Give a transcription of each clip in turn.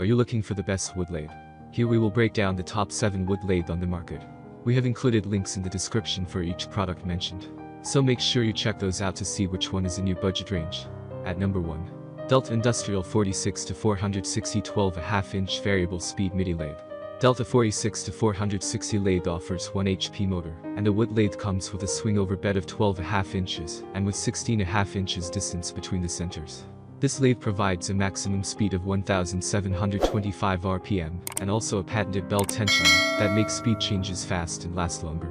Are you looking for the best wood lathe? Here we will break down the top 7 wood lathe on the market. We have included links in the description for each product mentioned, so make sure you check those out to see which one is in your budget range. At number 1. Delta Industrial 46 to 460 12.5 inch variable speed MIDI lathe. Delta 46 to 460 lathe offers 1 HP motor, and the wood lathe comes with a swing-over bed of 12.5 inches and with 16.5 inches distance between the centers. This lathe provides a maximum speed of 1,725 RPM and also a patented bell tensioner that makes speed changes fast and last longer.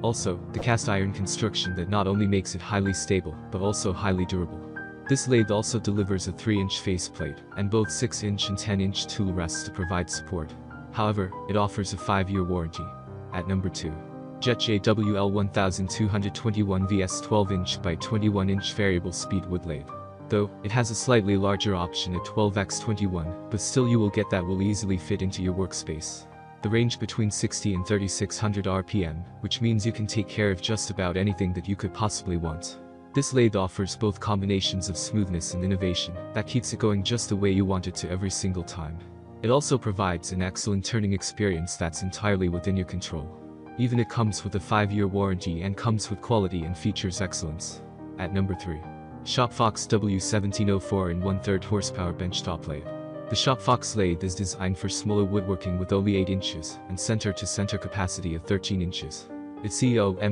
Also, the cast iron construction that not only makes it highly stable but also highly durable. This lathe also delivers a 3-inch faceplate and both 6-inch and 10-inch tool rests to provide support. However, it offers a 5-year warranty. At number 2. Jet JWL 1221 vs 12-inch by 21-inch variable speed wood lathe. Though, it has a slightly larger option at 12x21, but still you will get that will easily fit into your workspace. The range between 60 and 3600 RPM, which means you can take care of just about anything that you could possibly want. This lathe offers both combinations of smoothness and innovation that keeps it going just the way you want it to every single time. It also provides an excellent turning experience that's entirely within your control. Even it comes with a 5-year warranty and comes with quality and features excellence. At number 3. ShopFox W1704 and 1/3 horsepower benchtop lathe. The ShopFox lathe is designed for smaller woodworking with only 8 inches and center-to-center capacity of 13 inches. Its COMET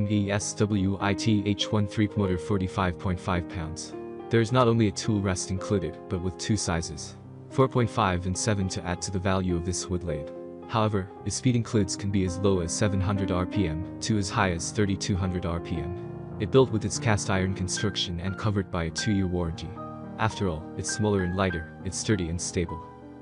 motor 45.5 pounds. There is not only a tool rest included, but with 2 sizes, 4.5 and 7, to add to the value of this wood lathe. However, its speed includes can be as low as 700 RPM to as high as 3200 RPM. It built with its cast iron construction and covered by a 2-year warranty. After all, it's smaller and lighter, it's sturdy and stable.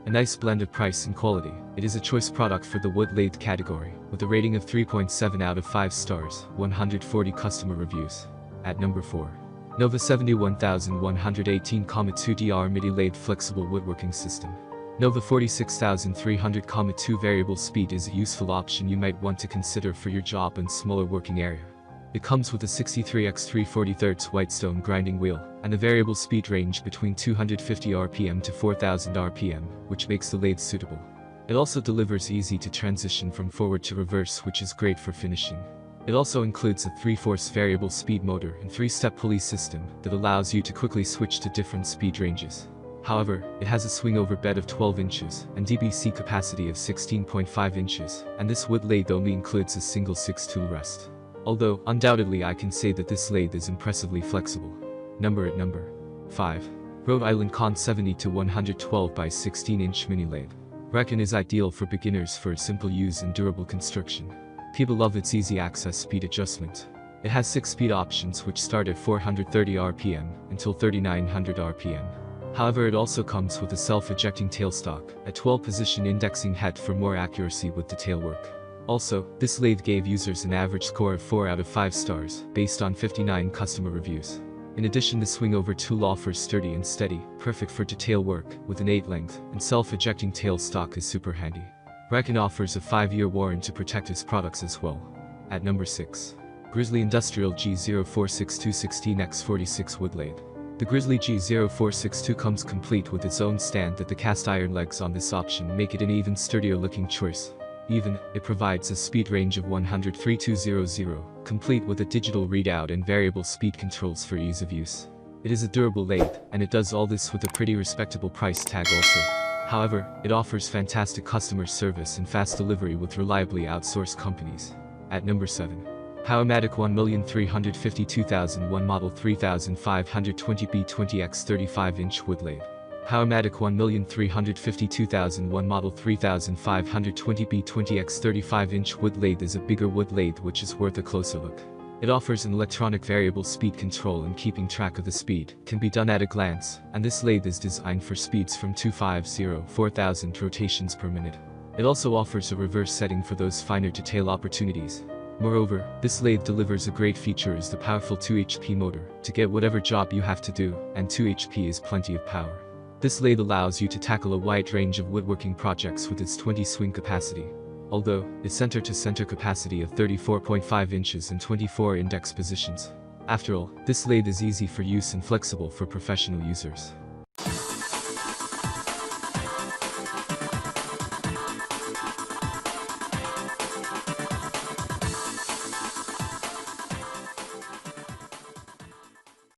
A nice blend of price and quality, it is a choice product for the wood lathe category, with a rating of 3.7 out of 5 stars, 140 customer reviews. At number 4. Nova 71118 COMET 2DR MIDI lathe flexible woodworking system. Nova 46300 COMET 2 variable speed is a useful option you might want to consider for your job and smaller working area. It comes with a 63x3/43 Whitestone grinding wheel and a variable speed range between 250 RPM to 4000 RPM, which makes the lathe suitable. It also delivers easy to transition from forward to reverse, which is great for finishing. It also includes a 3/4 variable speed motor and 3-step pulley system that allows you to quickly switch to different speed ranges. However, it has a swing-over bed of 12 inches and DBC capacity of 16.5 inches, and this wood lathe only includes a single 6-tool rest. Although, undoubtedly I can say that this lathe is impressively flexible. Number 5. Rhode Island Con 70 to 112 by 16-inch mini lathe. Reckon is ideal for beginners for a simple use and durable construction. People love its easy access speed adjustment. It has 6 speed options which start at 430 RPM until 3900 RPM. However, it also comes with a self-ejecting tailstock, a 12-position indexing head for more accuracy with detail work. Also, this lathe gave users an average score of 4 out of 5 stars, based on 59 customer reviews. In addition, the swing-over tool offers sturdy and steady, perfect for detail work, with an 8 length, and self-ejecting tailstock is super handy. Reckon offers a 5-year warranty to protect its products as well. At number 6. GRIZZLY Industrial G0462 16x46 wood lathe. The GRIZZLY G0462 comes complete with its own stand that the cast iron legs on this option make it an even sturdier looking choice. Even, it provides a speed range of 100-3200, complete with a digital readout and variable speed controls for ease of use. It is a durable lathe, and it does all this with a pretty respectable price tag also. However, it offers fantastic customer service and fast delivery with reliably outsourced companies. At number 7. POWERMATIC 1,352,001 Model 3520 B20x 35-inch wood lathe. POWERMATIC 1,352,001 Model 3520 B20x 35-inch wood lathe is a bigger wood lathe which is worth a closer look. It offers an electronic variable speed control, and keeping track of the speed can be done at a glance, and this lathe is designed for speeds from 250-4000 rotations per minute. It also offers a reverse setting for those finer detail opportunities. Moreover, this lathe delivers a great feature as the powerful 2 HP motor to get whatever job you have to do, and 2 HP is plenty of power. This lathe allows you to tackle a wide range of woodworking projects with its 20 swing capacity. Although, its center-to-center capacity of 34.5 inches and 24 index positions. After all, this lathe is easy for use and flexible for professional users.